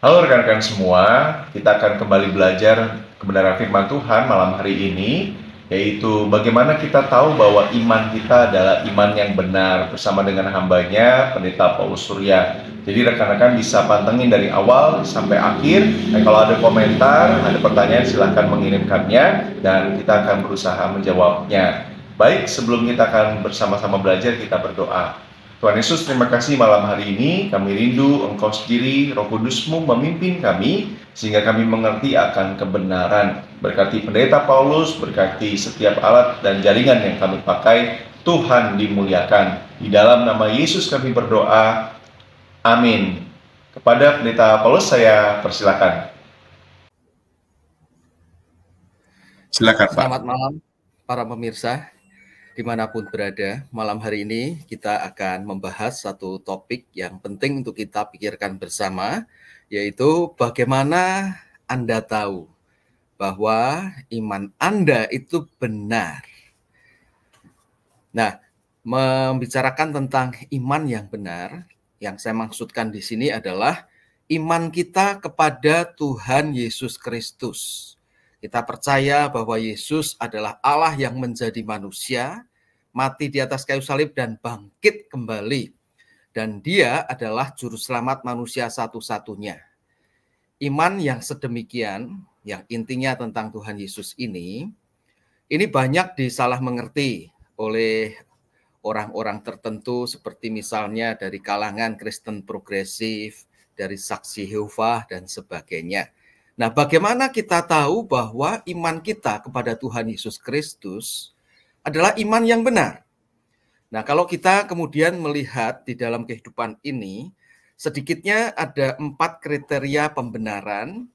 Halo rekan-rekan semua, kita akan kembali belajar kebenaran firman Tuhan malam hari ini, yaitu bagaimana kita tahu bahwa iman kita adalah iman yang benar bersama dengan hambanya, Pendeta Paulus Surya. Jadi rekan-rekan bisa pantengin dari awal sampai akhir, dan kalau ada komentar, ada pertanyaan silahkan mengirimkannya, dan kita akan berusaha menjawabnya. Baik, sebelum kita akan bersama-sama belajar, kita berdoa. Tuhan Yesus, terima kasih malam hari ini. Kami rindu Engkau sendiri, Roh Kudus-Mu memimpin kami, sehingga kami mengerti akan kebenaran. Berkati Pendeta Paulus, berkati setiap alat dan jaringan yang kami pakai, Tuhan dimuliakan. Di dalam nama Yesus kami berdoa, amin. Kepada Pendeta Paulus saya persilakan. Silakan, Pak. Selamat malam para pemirsa. Dimanapun berada, malam hari ini kita akan membahas satu topik yang penting untuk kita pikirkan bersama, yaitu bagaimana Anda tahu bahwa iman Anda itu benar. Nah, membicarakan tentang iman yang benar, yang saya maksudkan di sini adalah iman kita kepada Tuhan Yesus Kristus. Kita percaya bahwa Yesus adalah Allah yang menjadi manusia, mati di atas kayu salib dan bangkit kembali. Dan dia adalah juru selamat manusia satu-satunya. Iman yang sedemikian, yang intinya tentang Tuhan Yesus ini banyak disalah mengerti oleh orang-orang tertentu seperti misalnya dari kalangan Kristen progresif, dari Saksi Yehova dan sebagainya. Nah, bagaimana kita tahu bahwa iman kita kepada Tuhan Yesus Kristus adalah iman yang benar? Nah, kalau kita kemudian melihat di dalam kehidupan ini, sedikitnya ada 4 kriteria pembenaran,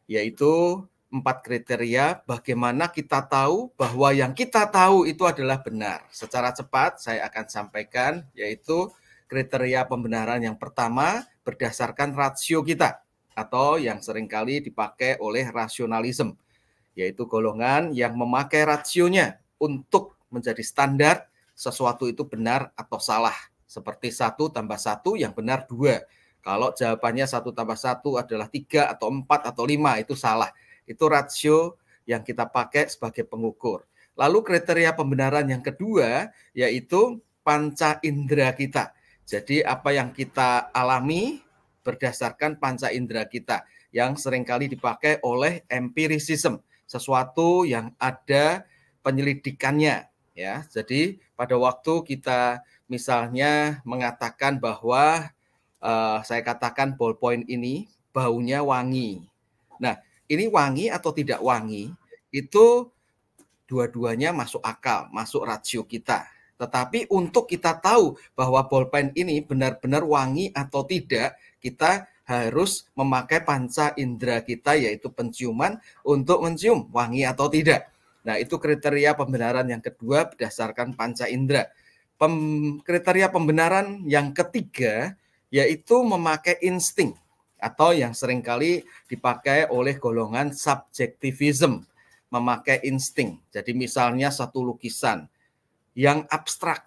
yaitu 4 kriteria bagaimana kita tahu bahwa yang kita tahu itu adalah benar. Secara cepat saya akan sampaikan, yaitu kriteria pembenaran yang pertama berdasarkan rasio kita, atau yang seringkali dipakai oleh rasionalisme, yaitu golongan yang memakai rasionya untuk menjadi standar sesuatu itu benar atau salah. Seperti 1 tambah 1 yang benar 2. Kalau jawabannya 1 tambah 1 adalah 3 atau 4 atau 5, itu salah. Itu rasio yang kita pakai sebagai pengukur. Lalu kriteria pembenaran yang kedua, yaitu panca indera kita. Jadi apa yang kita alami berdasarkan panca indera kita yang seringkali dipakai oleh empirisisme, sesuatu yang ada penyelidikannya, ya. Jadi pada waktu kita misalnya mengatakan bahwa saya katakan ballpoint ini baunya wangi. Nah, ini wangi atau tidak wangi itu dua-duanya masuk akal, masuk rasio kita. Tetapi untuk kita tahu bahwa bolpen ini benar-benar wangi atau tidak, kita harus memakai panca indera kita, yaitu penciuman, untuk mencium wangi atau tidak. Nah, itu kriteria pembenaran yang kedua berdasarkan panca indera. Kriteria pembenaran yang ketiga, yaitu memakai insting, atau yang seringkali dipakai oleh golongan subjektivism, memakai insting. Jadi misalnya satu lukisan yang abstrak,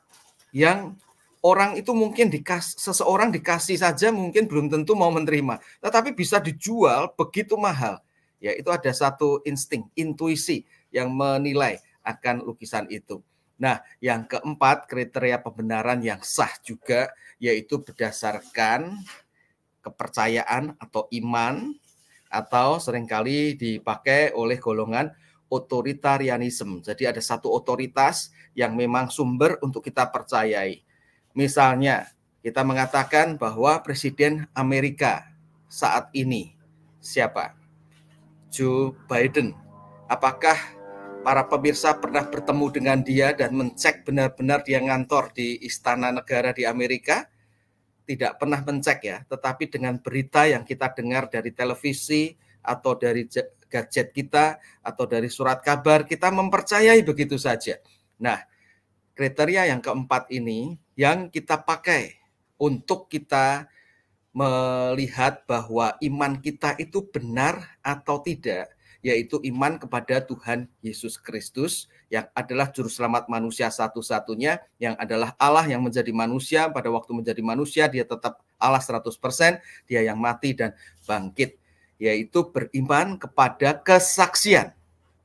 yang orang itu mungkin seseorang dikasih saja mungkin belum tentu mau menerima, tetapi bisa dijual begitu mahal. Ya, itu ada satu insting, intuisi yang menilai akan lukisan itu. Nah, yang keempat, kriteria pembenaran yang sah juga, yaitu berdasarkan kepercayaan atau iman, atau seringkali dipakai oleh golongan otoritarianisme. Jadi ada satu otoritas yang memang sumber untuk kita percayai. Misalnya, kita mengatakan bahwa Presiden Amerika saat ini siapa? Joe Biden. Apakah para pemirsa pernah bertemu dengan dia dan mencek benar-benar dia ngantor di Istana Negara di Amerika? Tidak pernah mencek, ya, tetapi dengan berita yang kita dengar dari televisi atau dari gadget kita atau dari surat kabar, kita mempercayai begitu saja. Nah, kriteria yang keempat ini yang kita pakai untuk kita melihat bahwa iman kita itu benar atau tidak, yaitu iman kepada Tuhan Yesus Kristus yang adalah juru selamat manusia satu-satunya, yang adalah Allah yang menjadi manusia. Pada waktu menjadi manusia dia tetap Allah 100%, dia yang mati dan bangkit, yaitu beriman kepada kesaksian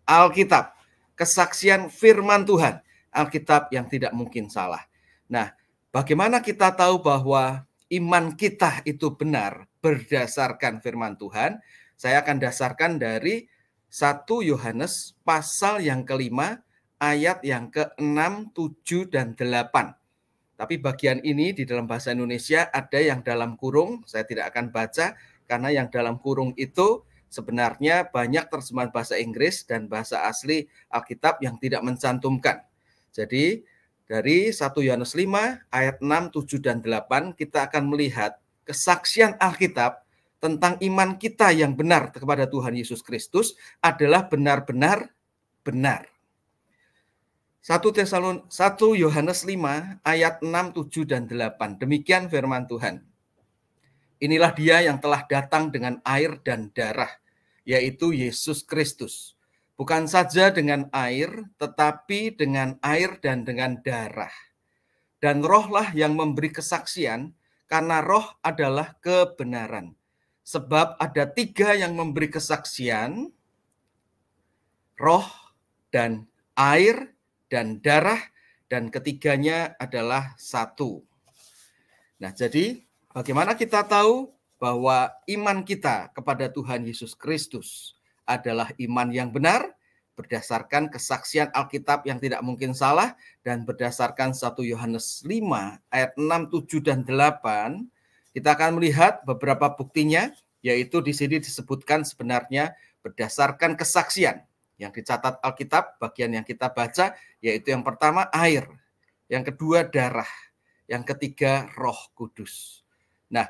Alkitab, kesaksian firman Tuhan, Alkitab yang tidak mungkin salah. Nah, bagaimana kita tahu bahwa iman kita itu benar berdasarkan firman Tuhan? Saya akan dasarkan dari 1 Yohanes pasal yang kelima, ayat yang ke-6, 7, dan 8. Tapi bagian ini di dalam bahasa Indonesia ada yang dalam kurung, saya tidak akan baca, karena yang dalam kurung itu sebenarnya banyak terjemahan bahasa Inggris dan bahasa asli Alkitab yang tidak mencantumkan. Jadi dari 1 Yohanes 5 ayat 6, 7, dan 8 kita akan melihat kesaksian Alkitab tentang iman kita yang benar kepada Tuhan Yesus Kristus adalah benar-benar benar. 1 Yohanes 5 ayat 6, 7, dan 8. Demikian firman Tuhan. Inilah dia yang telah datang dengan air dan darah, yaitu Yesus Kristus. Bukan saja dengan air, tetapi dengan air dan dengan darah. Dan rohlah yang memberi kesaksian, karena roh adalah kebenaran. Sebab ada 3 yang memberi kesaksian, roh dan air dan darah, dan ketiganya adalah satu. Nah, jadi bagaimana kita tahu bahwa iman kita kepada Tuhan Yesus Kristus adalah iman yang benar berdasarkan kesaksian Alkitab yang tidak mungkin salah, dan berdasarkan 1 Yohanes 5 ayat 6, 7, dan 8, kita akan melihat beberapa buktinya, yaitu di sini disebutkan sebenarnya berdasarkan kesaksian yang dicatat Alkitab, bagian yang kita baca, yaitu yang pertama air, yang kedua darah, yang ketiga Roh Kudus. Nah,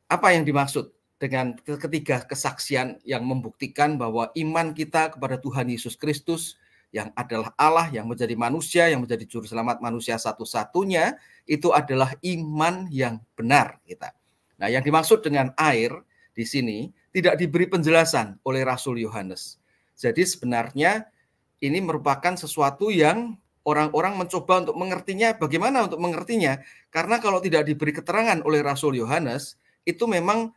apa yang dimaksud dengan ketiga kesaksian yang membuktikan bahwa iman kita kepada Tuhan Yesus Kristus yang adalah Allah yang menjadi manusia, yang menjadi juru selamat manusia satu-satunya, itu adalah iman yang benar kita. Nah, yang dimaksud dengan air di sini tidak diberi penjelasan oleh Rasul Yohanes. Jadi sebenarnya ini merupakan sesuatu yang orang-orang mencoba untuk mengertinya. Bagaimana untuk mengertinya? Karena kalau tidak diberi keterangan oleh Rasul Yohanes, itu memang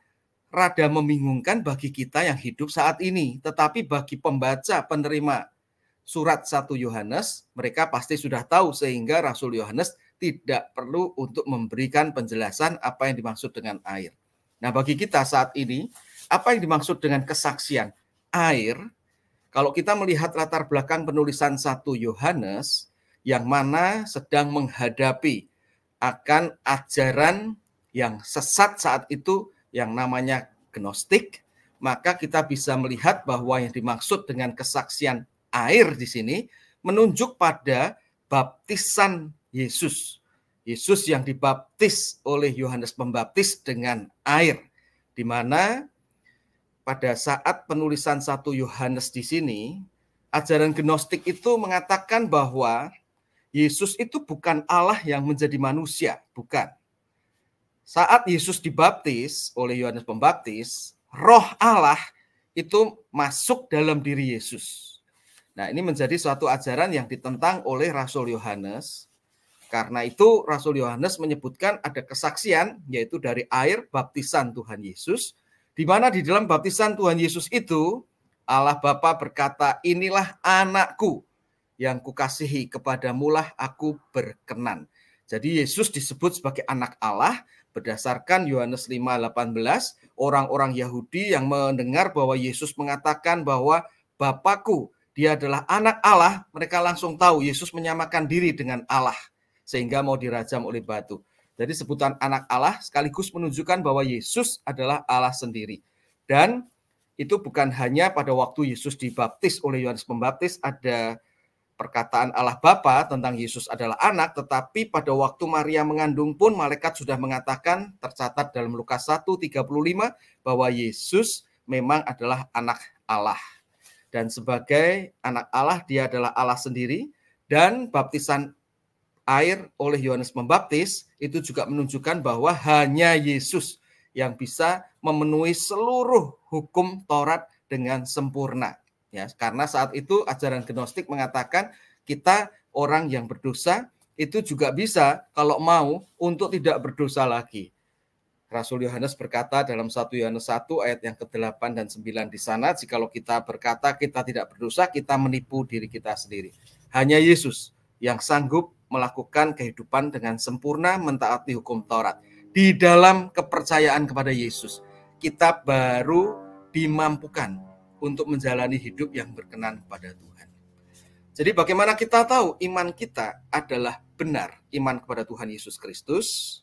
rada membingungkan bagi kita yang hidup saat ini. Tetapi bagi pembaca, penerima surat 1 Yohanes, mereka pasti sudah tahu, sehingga Rasul Yohanes tidak perlu untuk memberikan penjelasan apa yang dimaksud dengan air. Nah, bagi kita saat ini, apa yang dimaksud dengan kesaksian air? Kalau kita melihat latar belakang penulisan 1 Yohanes, yang mana sedang menghadapi akan ajaran yang sesat saat itu, yang namanya Gnostik, maka kita bisa melihat bahwa yang dimaksud dengan kesaksian air di sini menunjuk pada baptisan Yesus. Yesus yang dibaptis oleh Yohanes Pembaptis dengan air, di mana pada saat penulisan 1 Yohanes di sini, ajaran Gnostik itu mengatakan bahwa Yesus itu bukan Allah yang menjadi manusia, bukan. Saat Yesus dibaptis oleh Yohanes Pembaptis, Roh Allah itu masuk dalam diri Yesus. Nah, ini menjadi suatu ajaran yang ditentang oleh Rasul Yohanes. Karena itu Rasul Yohanes menyebutkan ada kesaksian, yaitu dari air baptisan Tuhan Yesus, di mana di dalam baptisan Tuhan Yesus itu Allah Bapa berkata, inilah anakku yang kukasihi, kepadamulah aku berkenan. Jadi Yesus disebut sebagai anak Allah berdasarkan Yohanes 5:18. Orang-orang Yahudi yang mendengar bahwa Yesus mengatakan bahwa Bapakku, dia adalah anak Allah, mereka langsung tahu Yesus menyamakan diri dengan Allah, sehingga mau dirajam oleh batu. Jadi sebutan anak Allah sekaligus menunjukkan bahwa Yesus adalah Allah sendiri. Dan itu bukan hanya pada waktu Yesus dibaptis oleh Yohanes Pembaptis ada perkataan Allah Bapa tentang Yesus adalah anak, tetapi pada waktu Maria mengandung pun malaikat sudah mengatakan, tercatat dalam Lukas 1:35, bahwa Yesus memang adalah anak Allah. Dan sebagai anak Allah, dia adalah Allah sendiri. Dan baptisan air oleh Yohanes Pembaptis itu juga menunjukkan bahwa hanya Yesus yang bisa memenuhi seluruh hukum Taurat dengan sempurna. ya, karena saat itu ajaran Gnostik mengatakan kita orang yang berdosa itu juga bisa kalau mau untuk tidak berdosa lagi. Rasul Yohanes berkata dalam 1 Yohanes 1 ayat yang ke-8 dan 9 di sana, jikalau kita berkata kita tidak berdosa, kita menipu diri kita sendiri. Hanya Yesus yang sanggup melakukan kehidupan dengan sempurna mentaati hukum Taurat. Di dalam kepercayaan kepada Yesus, kita baru dimampukan untuk menjalani hidup yang berkenan kepada Tuhan. Jadi bagaimana kita tahu iman kita adalah benar, iman kepada Tuhan Yesus Kristus?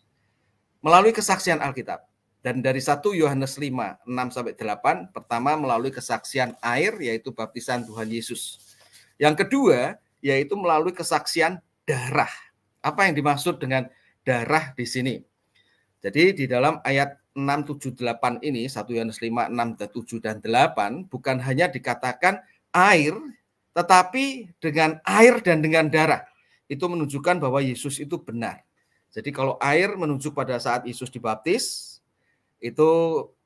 Melalui kesaksian Alkitab. Dan dari 1 Yohanes 5, 6-8, pertama melalui kesaksian air, yaitu baptisan Tuhan Yesus. Yang kedua, yaitu melalui kesaksian darah. Apa yang dimaksud dengan darah di sini? Jadi di dalam ayat 6, 7, 8 ini, 1 Yohanes 5, 6, 7, dan 8, bukan hanya dikatakan air, tetapi dengan air dan dengan darah. Itu menunjukkan bahwa Yesus itu benar. Jadi kalau air menunjuk pada saat Yesus dibaptis, itu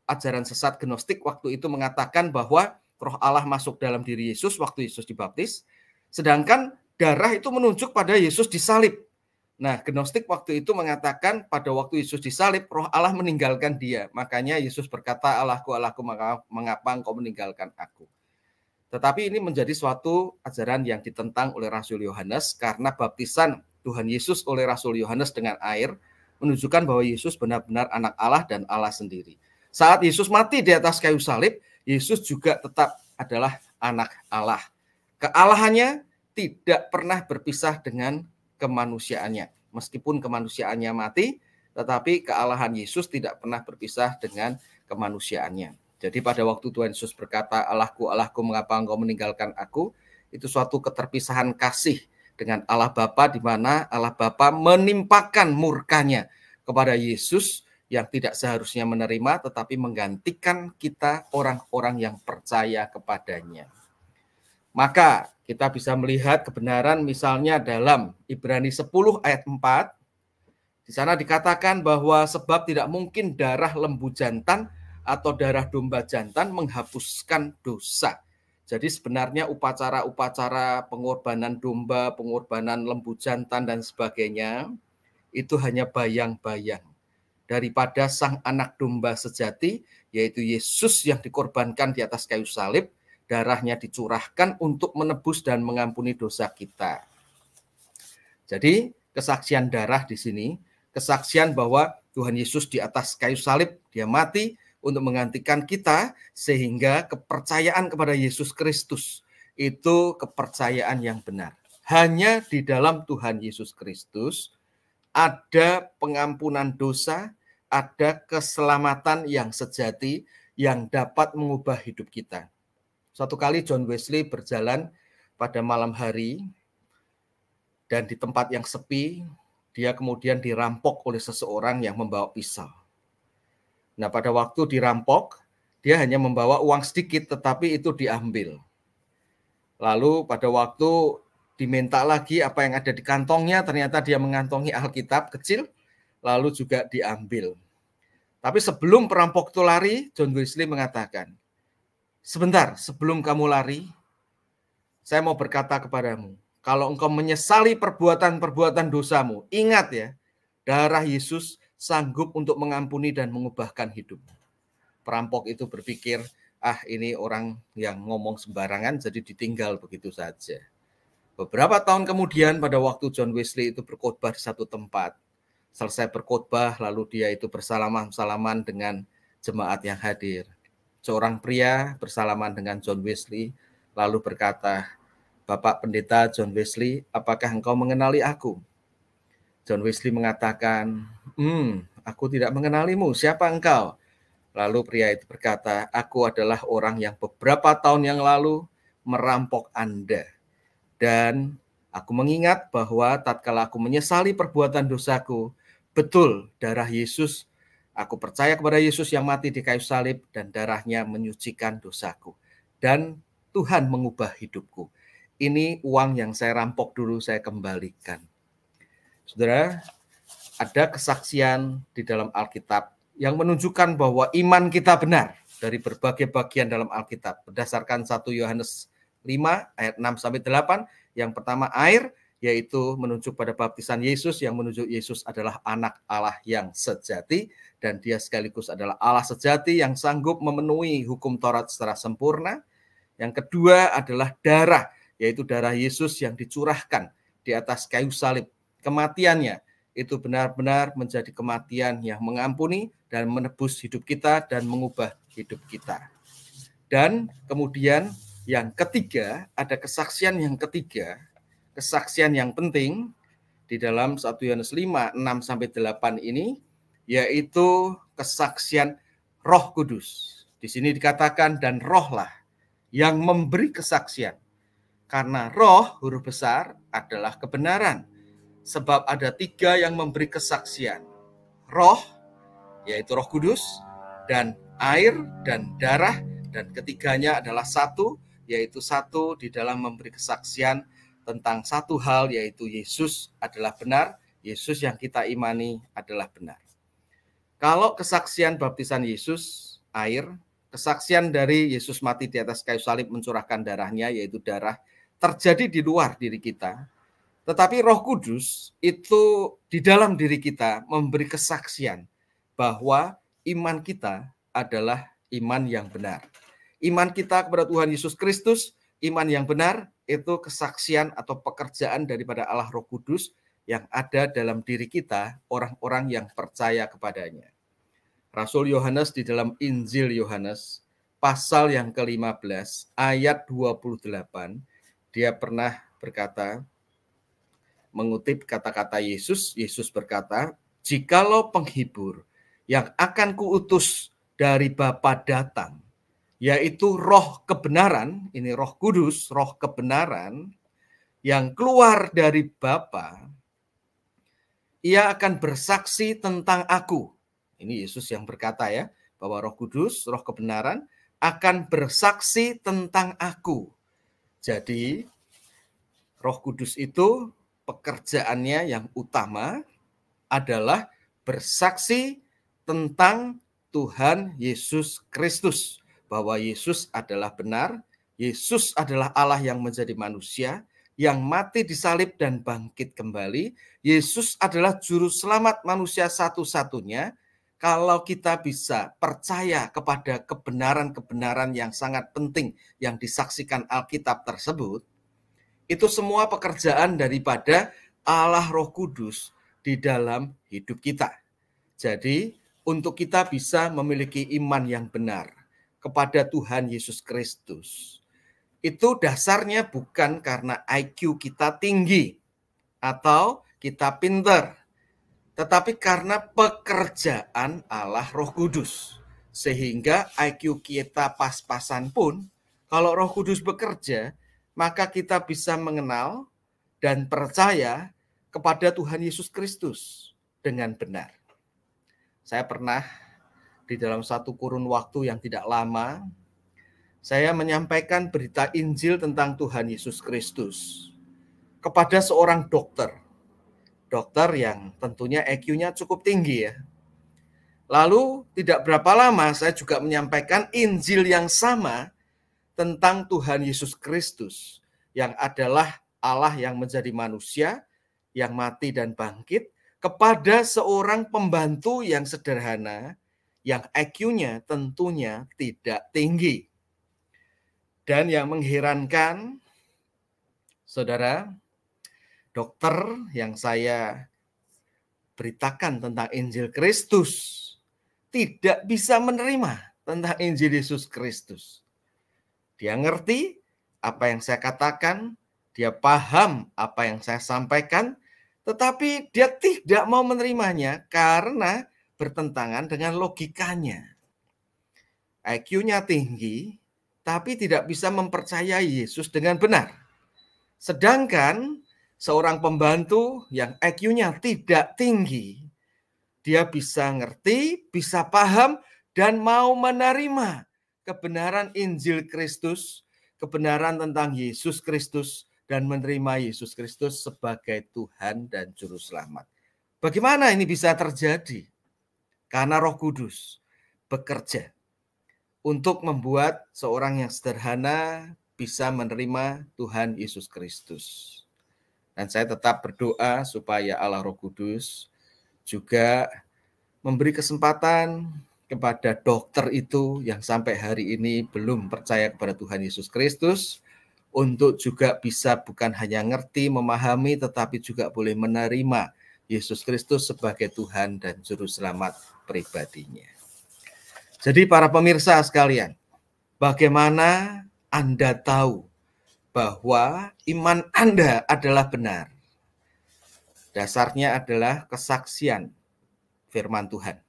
ajaran sesat Gnostik waktu itu mengatakan bahwa Roh Allah masuk dalam diri Yesus waktu Yesus dibaptis, sedangkan darah itu menunjuk pada Yesus disalib. Nah, Gnostik waktu itu mengatakan pada waktu Yesus disalib, Roh Allah meninggalkan dia. Makanya Yesus berkata, Allahku, Allahku, mengapa engkau meninggalkan aku? Tetapi ini menjadi suatu ajaran yang ditentang oleh Rasul Yohanes karena baptisan Tuhan Yesus oleh Rasul Yohanes dengan air menunjukkan bahwa Yesus benar-benar anak Allah dan Allah sendiri. Saat Yesus mati di atas kayu salib, Yesus juga tetap adalah anak Allah. Kealahannya tidak pernah berpisah dengan kemanusiaannya. Meskipun kemanusiaannya mati, tetapi kealahan Yesus tidak pernah berpisah dengan kemanusiaannya. Jadi pada waktu Tuhan Yesus berkata, Allahku, Allahku, mengapa engkau meninggalkan aku? Itu suatu keterpisahan kasih dengan Allah Bapa, di mana Allah Bapa menimpakan murkanya kepada Yesus yang tidak seharusnya menerima, tetapi menggantikan kita orang-orang yang percaya kepadanya. Maka kita bisa melihat kebenaran misalnya dalam Ibrani 10 ayat 4, di sana dikatakan bahwa sebab tidak mungkin darah lembu jantan atau darah domba jantan menghapuskan dosa. Jadi sebenarnya upacara-upacara pengorbanan domba, pengorbanan lembu jantan dan sebagainya itu hanya bayang-bayang daripada sang anak domba sejati, yaitu Yesus yang dikorbankan di atas kayu salib, darahnya dicurahkan untuk menebus dan mengampuni dosa kita. Jadi kesaksian darah di sini, kesaksian bahwa Tuhan Yesus di atas kayu salib, dia mati untuk menggantikan kita, sehingga kepercayaan kepada Yesus Kristus itu kepercayaan yang benar. Hanya di dalam Tuhan Yesus Kristus ada pengampunan dosa, ada keselamatan yang sejati yang dapat mengubah hidup kita. Suatu kali John Wesley berjalan pada malam hari dan di tempat yang sepi, dia kemudian dirampok oleh seseorang yang membawa pisau. Nah, pada waktu dirampok, dia hanya membawa uang sedikit, tetapi itu diambil. Lalu pada waktu diminta lagi apa yang ada di kantongnya, ternyata dia mengantongi Alkitab kecil, lalu juga diambil. Tapi sebelum perampok itu lari, John Wesley mengatakan, sebentar sebelum kamu lari, saya mau berkata kepadamu, kalau engkau menyesali perbuatan-perbuatan dosamu, ingat ya, darah Yesus sanggup untuk mengampuni dan mengubahkan hidup. Perampok itu berpikir, ini orang yang ngomong sembarangan, jadi ditinggal begitu saja. Beberapa tahun kemudian, pada waktu John Wesley itu berkhotbah di satu tempat, selesai berkhotbah, lalu dia itu bersalaman-salaman dengan jemaat yang hadir. Seorang pria bersalaman dengan John Wesley, lalu berkata, Bapak Pendeta John Wesley, apakah engkau mengenali aku? John Wesley mengatakan, aku tidak mengenalimu, siapa engkau? Lalu pria itu berkata, aku adalah orang yang beberapa tahun yang lalu merampok Anda. Dan aku mengingat bahwa tatkala aku menyesali perbuatan dosaku, betul darah Yesus, aku percaya kepada Yesus yang mati di kayu salib dan darahnya menyucikan dosaku. Dan Tuhan mengubah hidupku. Ini uang yang saya rampok dulu, saya kembalikan. Saudara, ada kesaksian di dalam Alkitab yang menunjukkan bahwa iman kita benar dari berbagai bagian dalam Alkitab. Berdasarkan 1 Yohanes 5 ayat 6 sampai 8. Yang pertama air, yaitu menunjuk pada baptisan Yesus, yang menunjuk Yesus adalah anak Allah yang sejati, dan dia sekaligus adalah Allah sejati yang sanggup memenuhi hukum Taurat secara sempurna. Yang kedua adalah darah, yaitu darah Yesus yang dicurahkan di atas kayu salib. Kematiannya itu benar-benar menjadi kematian yang mengampuni dan menebus hidup kita dan mengubah hidup kita. Dan kemudian yang ketiga, ada kesaksian yang ketiga, kesaksian yang penting di dalam 1 Yohanes 5, 6 sampai 8 ini, yaitu kesaksian Roh Kudus. Di sini dikatakan dan rohlah yang memberi kesaksian. Karena roh, huruf besar, adalah kebenaran. Sebab ada 3 yang memberi kesaksian. Roh, yaitu Roh Kudus, dan air, dan darah, dan ketiganya adalah satu, yaitu satu di dalam memberi kesaksian tentang satu hal, yaitu Yesus adalah benar, Yesus yang kita imani adalah benar. Kalau kesaksian baptisan Yesus, air, kesaksian dari Yesus mati di atas kayu salib mencurahkan darahnya, yaitu darah, terjadi di luar diri kita. Tetapi Roh Kudus itu di dalam diri kita memberi kesaksian bahwa iman kita adalah iman yang benar. Iman kita kepada Tuhan Yesus Kristus, iman yang benar, itu kesaksian atau pekerjaan daripada Allah Roh Kudus yang ada dalam diri kita, orang-orang yang percaya kepadanya. Rasul Yohanes di dalam Injil Yohanes, pasal yang ke-15, ayat 28, dia pernah berkata, mengutip kata-kata Yesus, Yesus berkata, "Jikalau penghibur yang akan kuutus dari Bapa datang, yaitu roh kebenaran," ini Roh Kudus, roh kebenaran, "yang keluar dari Bapa, ia akan bersaksi tentang aku." Ini Yesus yang berkata ya, bahwa Roh Kudus, roh kebenaran, akan bersaksi tentang aku. Jadi, Roh Kudus itu pekerjaannya yang utama adalah bersaksi tentang Tuhan Yesus Kristus. Bahwa Yesus adalah benar, Yesus adalah Allah yang menjadi manusia, yang mati disalib dan bangkit kembali. Yesus adalah juru selamat manusia satu-satunya. Kalau kita bisa percaya kepada kebenaran-kebenaran yang sangat penting yang disaksikan Alkitab tersebut, itu semua pekerjaan daripada Allah Roh Kudus di dalam hidup kita. Jadi, untuk kita bisa memiliki iman yang benar kepada Tuhan Yesus Kristus, itu dasarnya bukan karena IQ kita tinggi atau kita pintar, tetapi karena pekerjaan Allah Roh Kudus. Sehingga IQ kita pas-pasan pun, kalau Roh Kudus bekerja, maka kita bisa mengenal dan percaya kepada Tuhan Yesus Kristus dengan benar. Saya pernah di dalam satu kurun waktu yang tidak lama, saya menyampaikan berita Injil tentang Tuhan Yesus Kristus kepada seorang dokter. Dokter yang tentunya IQ-nya cukup tinggi ya. Lalu tidak berapa lama saya juga menyampaikan Injil yang sama tentang Tuhan Yesus Kristus, yang adalah Allah yang menjadi manusia, yang mati dan bangkit, kepada seorang pembantu yang sederhana, yang IQ-nya tentunya tidak tinggi. Dan yang mengherankan, saudara, dokter yang saya beritakan tentang Injil Kristus tidak bisa menerima tentang Injil Yesus Kristus. Dia ngerti apa yang saya katakan, dia paham apa yang saya sampaikan, tetapi dia tidak mau menerimanya karena bertentangan dengan logikanya. IQ-nya tinggi, tapi tidak bisa mempercayai Yesus dengan benar. Sedangkan seorang pembantu yang IQ-nya tidak tinggi, dia bisa ngerti, bisa paham, dan mau menerima kebenaran Injil Kristus, kebenaran tentang Yesus Kristus, dan menerima Yesus Kristus sebagai Tuhan dan Juru Selamat. Bagaimana ini bisa terjadi? Karena Roh Kudus bekerja untuk membuat seorang yang sederhana bisa menerima Tuhan Yesus Kristus. Dan saya tetap berdoa supaya Allah Roh Kudus juga memberi kesempatan kepada dokter itu yang sampai hari ini belum percaya kepada Tuhan Yesus Kristus, untuk juga bisa bukan hanya ngerti, memahami, tetapi juga boleh menerima Yesus Kristus sebagai Tuhan dan Juru Selamat pribadinya. Jadi para pemirsa sekalian, bagaimana Anda tahu bahwa iman Anda adalah benar? Dasarnya adalah kesaksian firman Tuhan.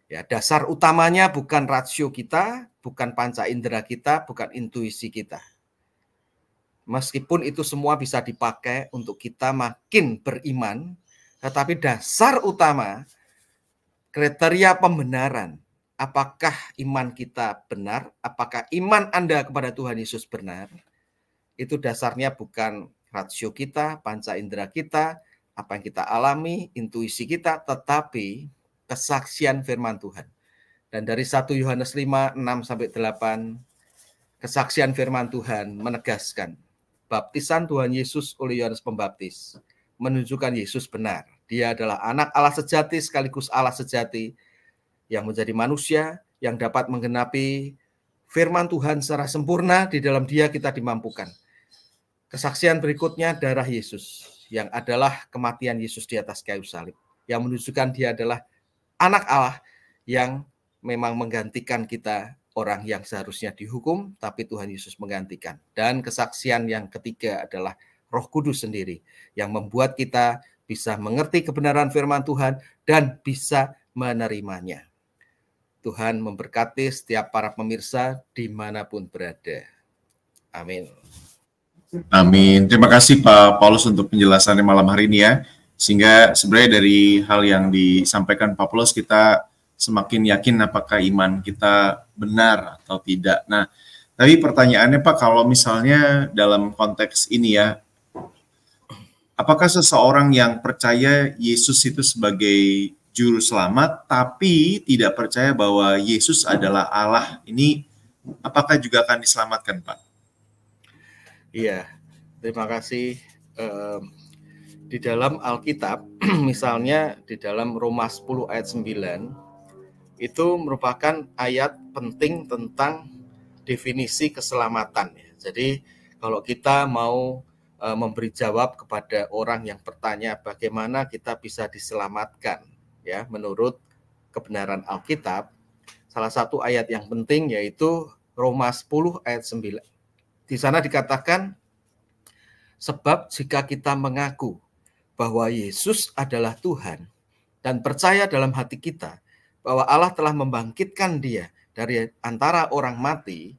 Ya, dasar utamanya bukan rasio kita, bukan panca indera kita, bukan intuisi kita. Meskipun itu semua bisa dipakai untuk kita makin beriman, tetapi dasar utama, kriteria pembenaran, apakah iman kita benar, apakah iman Anda kepada Tuhan Yesus benar, itu dasarnya bukan rasio kita, panca indera kita, apa yang kita alami, intuisi kita, tetapi kesaksian firman Tuhan. Dan dari 1 Yohanes 5, 6-8, kesaksian firman Tuhan menegaskan, baptisan Tuhan Yesus oleh Yohanes Pembaptis menunjukkan Yesus benar. Dia adalah anak Allah sejati sekaligus Allah sejati yang menjadi manusia, yang dapat menggenapi firman Tuhan secara sempurna. Di dalam Dia kita dimampukan. Kesaksian berikutnya darah Yesus, yang adalah kematian Yesus di atas kayu salib, yang menunjukkan Dia adalah anak Allah yang memang menggantikan kita, orang yang seharusnya dihukum, tapi Tuhan Yesus menggantikan. Dan kesaksian yang ketiga adalah Roh Kudus sendiri, yang membuat kita bisa mengerti kebenaran firman Tuhan dan bisa menerimanya. Tuhan memberkati setiap para pemirsa dimanapun berada. Amin. Amin. Terima kasih Pak Paulus untuk penjelasannya malam hari ini ya. Sehingga sebenarnya dari hal yang disampaikan Pak Paulus kita semakin yakin apakah iman kita benar atau tidak. Nah, tapi pertanyaannya Pak, kalau misalnya dalam konteks ini ya, apakah seseorang yang percaya Yesus itu sebagai juru selamat tapi tidak percaya bahwa Yesus adalah Allah, ini apakah juga akan diselamatkan Pak? Iya, terima kasih. Di dalam Alkitab, misalnya di dalam Roma 10 ayat 9, itu merupakan ayat penting tentang definisi keselamatan. Jadi kalau kita mau memberi jawab kepada orang yang bertanya bagaimana kita bisa diselamatkan, ya, menurut kebenaran Alkitab, salah satu ayat yang penting yaitu Roma 10 ayat 9. Di sana dikatakan, sebab jika kita mengaku bahwa Yesus adalah Tuhan dan percaya dalam hati kita bahwa Allah telah membangkitkan Dia dari antara orang mati,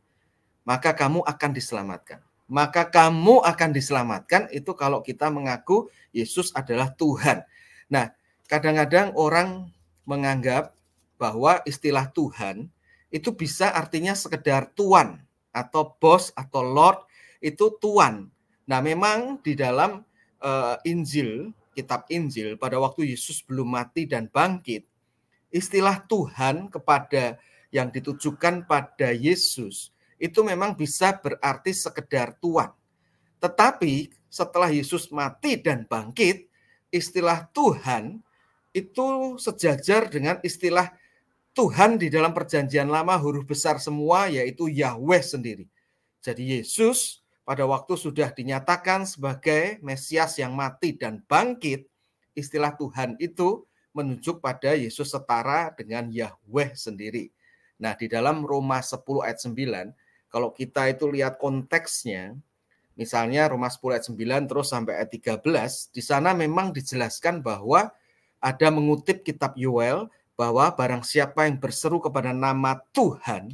maka kamu akan diselamatkan. Maka kamu akan diselamatkan itu kalau kita mengaku Yesus adalah Tuhan. Nah, kadang-kadang orang menganggap bahwa istilah Tuhan itu bisa artinya sekedar tuan, atau bos, atau lord, itu tuan. Nah, memang di dalam Injil, kitab Injil, pada waktu Yesus belum mati dan bangkit, istilah Tuhan kepada yang ditujukan pada Yesus, itu memang bisa berarti sekedar tuan. Tetapi setelah Yesus mati dan bangkit, istilah Tuhan itu sejajar dengan istilah Tuhan di dalam perjanjian lama huruf besar semua, yaitu Yahweh sendiri. Jadi Yesus pada waktu sudah dinyatakan sebagai Mesias yang mati dan bangkit, istilah Tuhan itu menunjuk pada Yesus setara dengan Yahweh sendiri. Nah, di dalam Roma 10 ayat 9, kalau kita itu lihat konteksnya, misalnya Roma 10 ayat 9 terus sampai ayat 13, di sana memang dijelaskan bahwa ada mengutip kitab Yoel, bahwa barang siapa yang berseru kepada nama Tuhan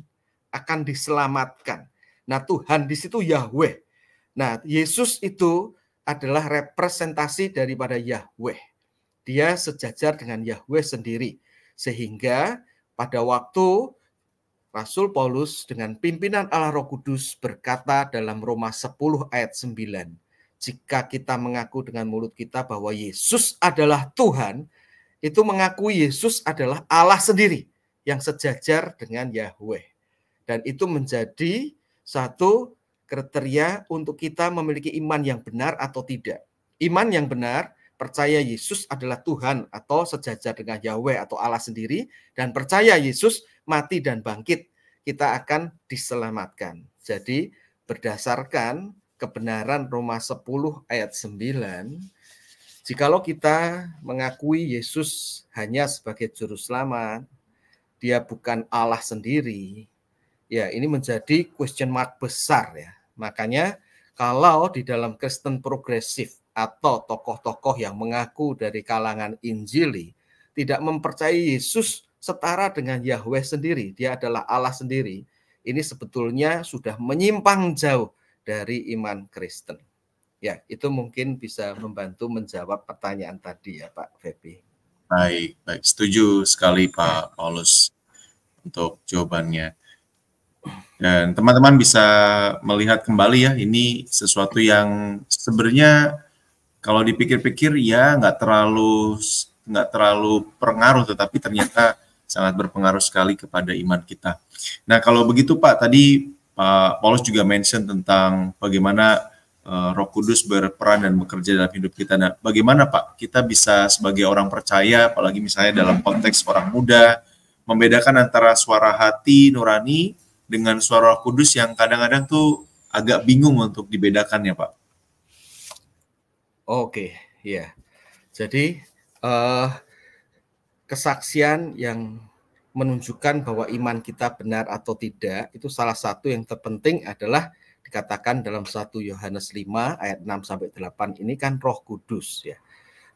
akan diselamatkan. Nah, Tuhan di situ Yahweh. Nah, Yesus itu adalah representasi daripada Yahweh. Dia sejajar dengan Yahweh sendiri. Sehingga pada waktu Rasul Paulus dengan pimpinan Allah Roh Kudus berkata dalam Roma 10 ayat 9, jika kita mengaku dengan mulut kita bahwa Yesus adalah Tuhan, itu mengakui Yesus adalah Allah sendiri yang sejajar dengan Yahweh. Dan itu menjadi satu kriteria untuk kita memiliki iman yang benar atau tidak. Iman yang benar, percaya Yesus adalah Tuhan atau sejajar dengan Yahweh atau Allah sendiri, dan percaya Yesus mati dan bangkit, kita akan diselamatkan. Jadi berdasarkan kebenaran Roma 10 ayat 9, jikalau kita mengakui Yesus hanya sebagai juru selamat, dia bukan Allah sendiri, ya ini menjadi question mark besar ya. Makanya kalau di dalam Kristen progresif atau tokoh-tokoh yang mengaku dari kalangan Injili tidak mempercayai Yesus setara dengan Yahweh sendiri, dia adalah Allah sendiri, ini sebetulnya sudah menyimpang jauh dari iman Kristen. Ya, itu mungkin bisa membantu menjawab pertanyaan tadi ya Pak Febi. Baik, setuju sekali Pak Paulus untuk jawabannya. Dan teman-teman bisa melihat kembali ya, ini sesuatu yang sebenarnya kalau dipikir-pikir ya nggak terlalu pengaruh, tetapi ternyata sangat berpengaruh sekali kepada iman kita. Nah kalau begitu Pak, tadi Pak Paulus juga mention tentang bagaimana Roh Kudus berperan dan bekerja dalam hidup kita. Nah bagaimana Pak kita bisa sebagai orang percaya, apalagi misalnya dalam konteks orang muda, membedakan antara suara hati nurani dengan suara Roh Kudus yang kadang-kadang tuh agak bingung untuk dibedakan ya Pak. Oke, ya. Jadi kesaksian yang menunjukkan bahwa iman kita benar atau tidak, itu salah satu yang terpenting adalah dikatakan dalam 1 Yohanes 5 ayat 6-8 ini kan Roh Kudus ya.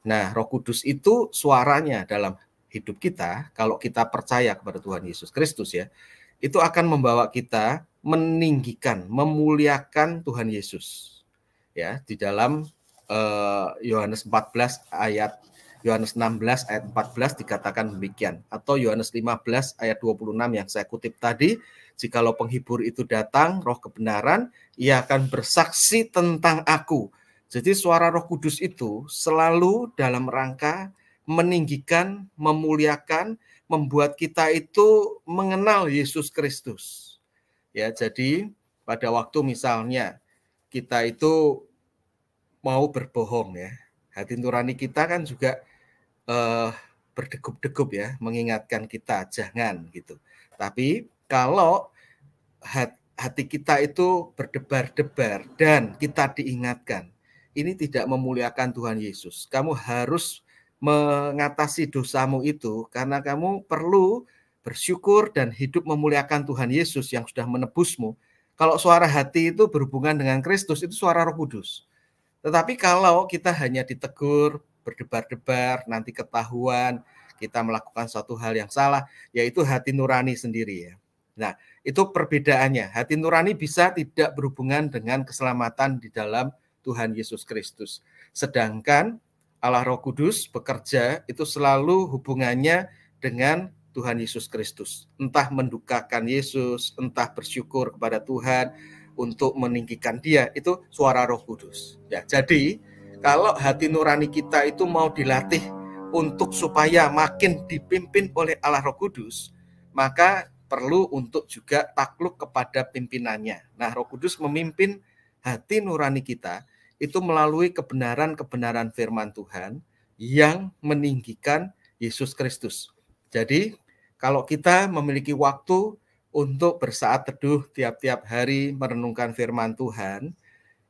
Nah, Roh Kudus itu suaranya dalam hidup kita, kalau kita percaya kepada Tuhan Yesus Kristus ya, itu akan membawa kita meninggikan, memuliakan Tuhan Yesus. Ya, di dalam Yohanes 16 ayat 14 dikatakan demikian, atau Yohanes 15 ayat 26 yang saya kutip tadi, jikalau penghibur itu datang, Roh kebenaran, ia akan bersaksi tentang aku. Jadi suara Roh Kudus itu selalu dalam rangka meninggikan, memuliakan, membuat kita itu mengenal Yesus Kristus. Ya, jadi pada waktu misalnya kita itu mau berbohong ya, hati nurani kita kan juga berdegup-degup ya, mengingatkan kita jangan gitu. Tapi kalau hati kita itu berdebar-debar dan kita diingatkan, ini tidak memuliakan Tuhan Yesus. Kamu harus mengatasi dosamu itu karena kamu perlu bersyukur dan hidup memuliakan Tuhan Yesus yang sudah menebusmu. Kalau suara hati itu berhubungan dengan Kristus, itu suara Roh Kudus. Tetapi kalau kita hanya ditegur, berdebar-debar, nanti ketahuan kita melakukan suatu hal yang salah, yaitu hati nurani sendiri ya. Nah, itu perbedaannya. Hati nurani bisa tidak berhubungan dengan keselamatan di dalam Tuhan Yesus Kristus. Sedangkan Allah Roh Kudus bekerja itu selalu hubungannya dengan Tuhan Yesus Kristus. Entah mendukakan Yesus, entah bersyukur kepada Tuhan untuk meninggikan dia, itu suara Roh Kudus. Ya, jadi kalau hati nurani kita itu mau dilatih untuk supaya makin dipimpin oleh Allah Roh Kudus, maka perlu untuk juga takluk kepada pimpinannya. Nah, Roh Kudus memimpin hati nurani kita itu melalui kebenaran-kebenaran firman Tuhan yang meninggikan Yesus Kristus. Jadi, kalau kita memiliki waktu untuk bersaat teduh tiap-tiap hari merenungkan firman Tuhan,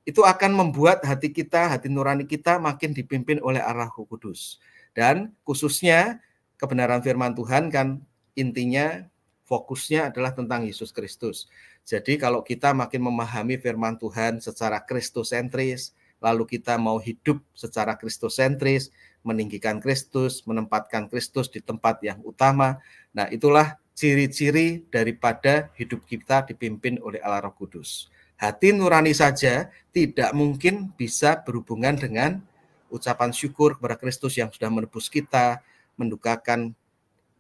itu akan membuat hati kita, hati nurani kita makin dipimpin oleh Allah Roh Kudus. Dan khususnya kebenaran firman Tuhan kan intinya fokusnya adalah tentang Yesus Kristus. Jadi kalau kita makin memahami firman Tuhan secara kristosentris, lalu kita mau hidup secara kristosentris, meninggikan Kristus, menempatkan Kristus di tempat yang utama. Nah, itulah ciri-ciri daripada hidup kita dipimpin oleh Allah Roh Kudus. Hati nurani saja tidak mungkin bisa berhubungan dengan ucapan syukur kepada Kristus yang sudah menebus kita, mendukakan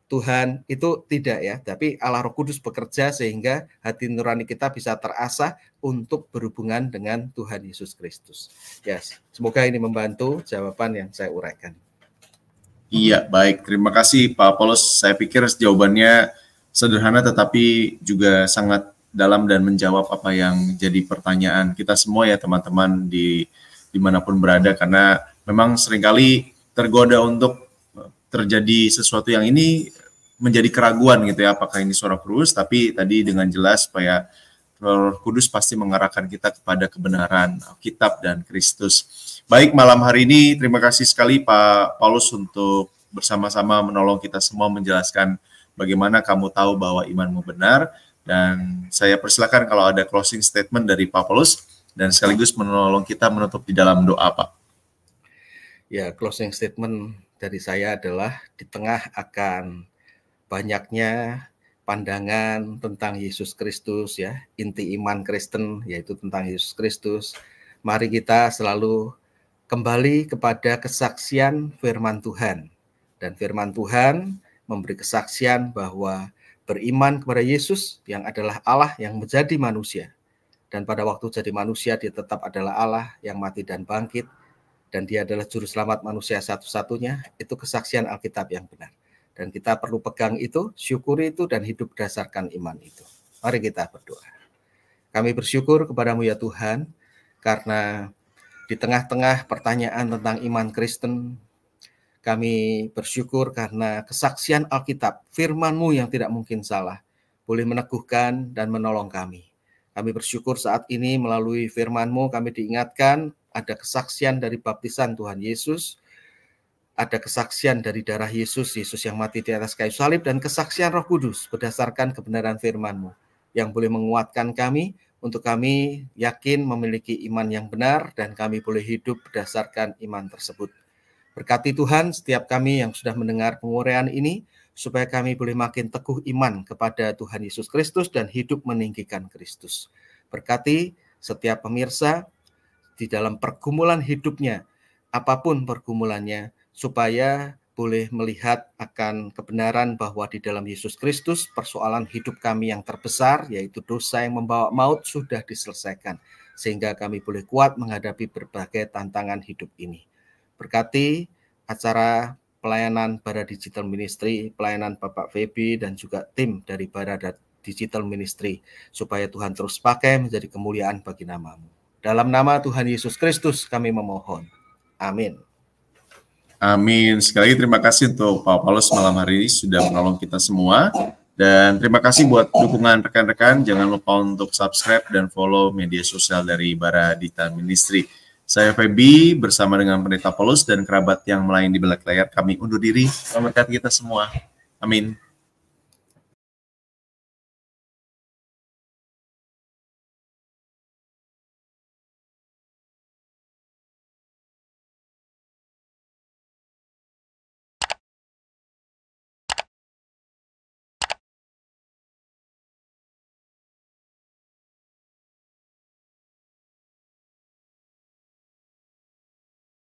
Tuhan, itu tidak ya. Tapi Allah Roh Kudus bekerja sehingga hati nurani kita bisa terasah untuk berhubungan dengan Tuhan Yesus Kristus. Ya, semoga ini membantu jawaban yang saya uraikan. Iya, baik. Terima kasih Pak Paulus. Saya pikir jawabannya sederhana tetapi juga sangat dalam dan menjawab apa yang jadi pertanyaan kita semua ya teman-teman dimanapun berada, karena memang seringkali tergoda untuk terjadi sesuatu yang ini menjadi keraguan gitu ya, apakah ini suara Kudus, tapi tadi dengan jelas supaya Roh Kudus pasti mengarahkan kita kepada kebenaran Alkitab dan Kristus. Baik, malam hari ini terima kasih sekali Pak Paulus untuk bersama-sama menolong kita semua menjelaskan bagaimana kamu tahu bahwa imanmu benar. Dan saya persilakan kalau ada closing statement dari Pak Paulus dan sekaligus menolong kita menutup di dalam doa, Pak. Ya, closing statement dari saya adalah di tengah akan banyaknya pandangan tentang Yesus Kristus ya, inti iman Kristen yaitu tentang Yesus Kristus. Mari kita selalu kembali kepada kesaksian firman Tuhan. Dan firman Tuhan memberi kesaksian bahwa beriman kepada Yesus yang adalah Allah yang menjadi manusia. Dan pada waktu jadi manusia dia tetap adalah Allah yang mati dan bangkit. Dan dia adalah juru selamat manusia satu-satunya. Itu kesaksian Alkitab yang benar. Dan kita perlu pegang itu, syukuri itu, dan hidup berdasarkan iman itu. Mari kita berdoa. Kami bersyukur kepadamu ya Tuhan, karena di tengah-tengah pertanyaan tentang iman Kristen, kami bersyukur karena kesaksian Alkitab, firman-Mu yang tidak mungkin salah, boleh meneguhkan dan menolong kami. Kami bersyukur saat ini melalui firman-Mu kami diingatkan ada kesaksian dari baptisan Tuhan Yesus, ada kesaksian dari darah Yesus, Yesus yang mati di atas kayu salib, dan kesaksian Roh Kudus berdasarkan kebenaran firman-Mu yang boleh menguatkan kami untuk kami yakin memiliki iman yang benar dan kami boleh hidup berdasarkan iman tersebut. Berkati Tuhan setiap kami yang sudah mendengar penguraian ini, supaya kami boleh makin teguh iman kepada Tuhan Yesus Kristus dan hidup meninggikan Kristus. Berkati setiap pemirsa di dalam pergumulan hidupnya, apapun pergumulannya, supaya boleh melihat akan kebenaran bahwa di dalam Yesus Kristus persoalan hidup kami yang terbesar, yaitu dosa yang membawa maut, sudah diselesaikan, sehingga kami boleh kuat menghadapi berbagai tantangan hidup ini. Berkati acara pelayanan Bara Digital Ministry, pelayanan Bapak Feby dan juga tim dari Bara Digital Ministry, supaya Tuhan terus pakai menjadi kemuliaan bagi nama-Mu. Dalam nama Tuhan Yesus Kristus kami memohon. Amin. Amin. Sekali lagi terima kasih untuk Pak Paulus malam hari ini sudah menolong kita semua. Dan terima kasih buat dukungan rekan-rekan. Jangan lupa untuk subscribe dan follow media sosial dari Bara Digital Ministry. Saya Feby bersama dengan Pendeta Paulus dan kerabat yang lain di belakang layar. Kami undur diri. Selamat kita semua. Amin.